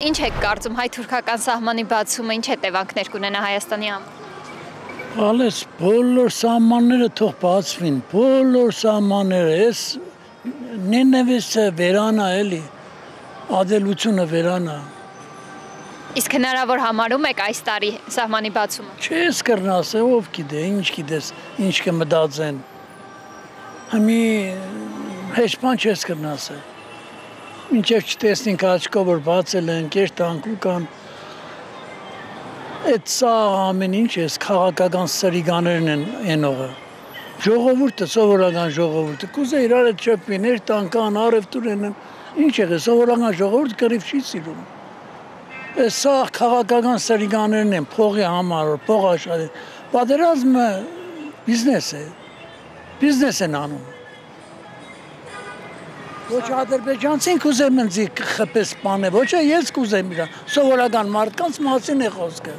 Ինչ եք կարծում հայ-թուրքական սահմանի բացումը ինչ հետևանքներ կունենա Հայաստանի համար։ Ալես բոլոր սահմանները թող բացվին, բոլոր սահմանները, ես նենևիսը վերանա էլի, ադելությունը վերանա։ Իսկ հնարավոր համարում եք այս տարի սահմանի բացումը։ Չես կրնաս, ով գիտե, ինչ գիտես, ինչ կմտածեն։ Համի հեչ բան չես կրնաս։ Մինչև չտեսնենք աչքով որ բացել են, կերտանք ու կան։ Այդ սա ամեն ինչ ես քաղաքական սրիգաներն են ենողը։ Ժողովուրդը, սովորական ժողովուրդը, կուզե իրար հետ չփի, ներտանքան, առևտուր են, ինչ եղե, սովորական ժողովուրդը կռիվ չի սիրում։ Սա քաղաքական սրիգաներն են, փողի համար, փող աշխատի։ Պատերազմը բիզնես են անում։ Ոչ ադրբեջանցին կուզեմ ինձ խփես բանը, ոչ ես կուզեմ իրան, սովորական մարդկանց մասին է խոսքը։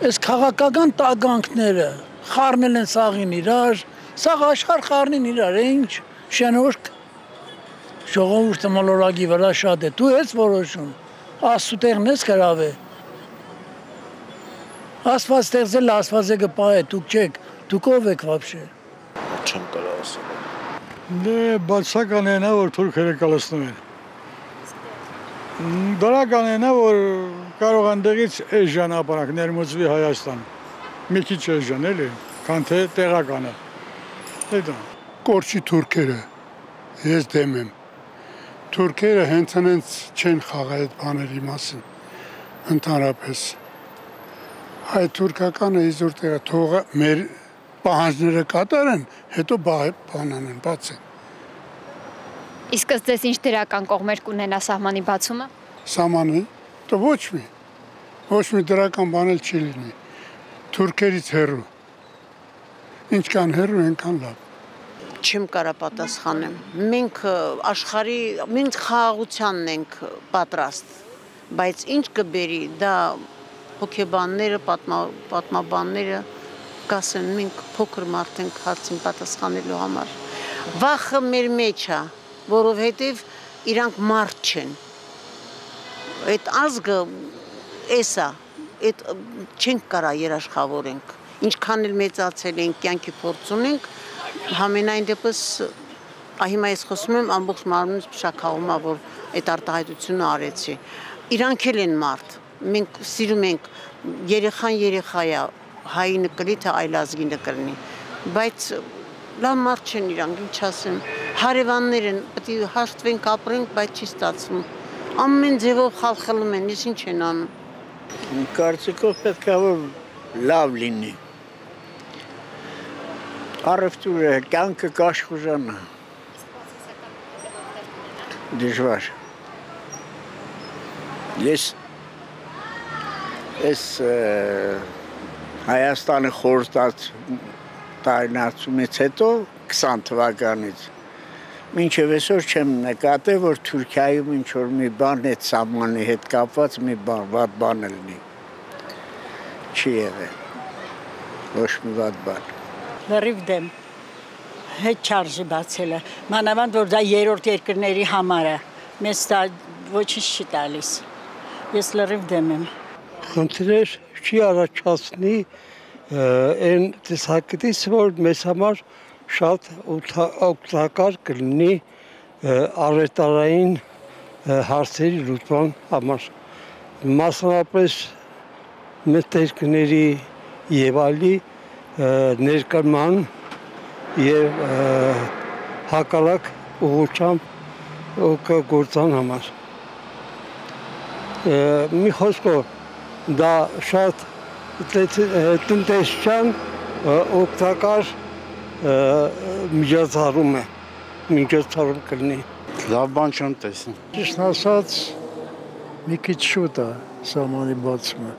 Այս քաղաքական տագանքները խառնել են սաղին իրար, սաղ աշխարհ խառնին իրար, ինչ շնորհք ժողովուրդը մոլորակի վրա շատ է, դու ես որոշում, աստուտեղն ես գրավ է։ Աստված ստեղծել, Աստված է կպահե, դուք չեք, դուք ով եք вообще։ Չեմ կարող ասել։ Դե բացական է նա որ թուրքերը կլցնում են։ Դրական է նա որ կարող անդեղից այս ժանապարհակ ներմուծվի Հայաստան։ Մի քիչ էժան էլի, քան թե տեղականը։ Դա Կորչի թուրքերը ես դեմ եմ։ Թուրքերը հենց չեն խաղալ այդ բաների մասին։ Ընդհանրապես այդ թուրքականը իզուր տեղը թողը մեր պահանջները կատարեն, հետո բանանեն, բացեն։ Իսկ ըստ ձեզ ինչ դրական կողմեր կունենա սահմանի բացումը։ Սահմանի, դա ոչ մի դրական բան էլ չի լինի։ Թուրքերից հեռու։ Ինչքան հեռու, այնքան լավ։ Չեմ կարա պատասխանեմ։ Մենք աշխարհի, մենք խաղաղությանն ենք պատրաստ, բայց ինչ կբերի, դա հոգեբանները, պատմաբանները կասեն, մենք փոքր մարդ ենք հարցին պատասխանելու համար։ Վախը մեր մեջ է, որովհետև իրանք մարդ չեն։ Այդ ազգը էսա, այդ չենք կարա երաշխավորենք։ Ինչքան էլ մեծացել ենք, կյանքի փորձ ունենք, համենայն դեպս հիմա ես խոսում եմ ամբողջ մարմնից փշաքաղում է, որ այդ արտահայտությունը արեցի։ Իրանք էլ են մարդ, մենք սիրում ենք, երեխան երեխա է, հայի նկրի, թե այլ ազգի նկրնի, բայց լավ մարդ չեն իրանք, ինչ ասեմ, հարևաններ են, պետք է հաշտվենք, ապրենք, բայց չի ստացվում, ամեն ձևով խալխլում են, ես ինչ են անում։ Կարծիքով պետք է որ լավ լինի։ Առևտուրը կյանքը կաշխուժանա։ Դժվար։ Ես Հայաստանը խորհրդած տարինացումից հետո 20 թվականից մինչև այսօր չեմ նկատել, որ Թուրքիայում ինչ-որ մի բան այդ սահմանի հետ կապված մի վատ բան լինի։ Չի եղել։ Ոչ մի վատ բան։ Լրիվ դեմ, հետ չարժի բացելը, մանավանդ որ դա երրորդ երկրների համար է, մեզ դա ոչինչ չի տալիս, ես լրիվ դեմ եմ։ Խնդիրներ չի առաջացնի այն տեսակետից, որ մեզ համար շատ օգտակար կլինի առևտրային հարցերի լուծման համար, մասնավորապես մտերքների եւ այլի ներկայման եւ հակառակ ուղղությամբ գործան համար։ Մի խոսքով դա շատ տնտեսության օգտակար միջոցառում կլինի։ Լավ բան չեմ տեսնում։ Ճիշտ ասած, մի քիչ շուտ է սահմանի բացումը,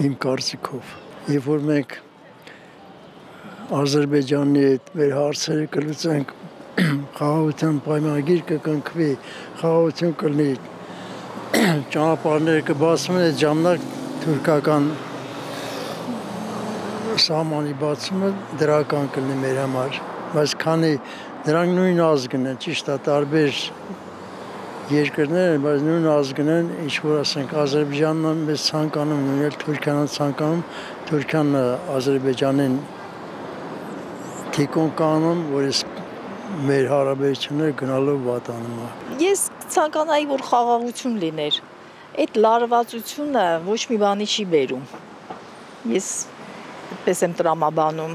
իմ կարծիքով։ Երբ որ մենք Ադրբեջանի հետ մեր հարցերը կլուծենք, խաղաղության պայմանագիր կկնքվի, խաղաղություն կլինի, ճանապարհները կբացվեն, այդ ժամանակ թուրքական սահմանի բացումը դրական կլինի մեր համար, բայց քանի դրանք նույն ազգն են, ճիշտ է, տարբեր, Սահմանի բացումը դրական կլինի, քանի որ Հայաստանը, որպես երկրորդ երկիր, տարբեր երկրներ, բայց նույն ազգն են, ինչ որ ասենք Ադրբեջանն մեզ ցանկանում, նույնիսկ Թուրքիան ցանկանում, Թուրքիան Ադրբեջանին թիկուն կանում, որ մեր հարաբերությունները գնալով վատանում է։ Ես ցանկանայի, որ խաղաղություն լիներ։ Այդ լարվածությունը ոչ մի բանի չի բերում։ Ես այդպես եմ տրամաբանում։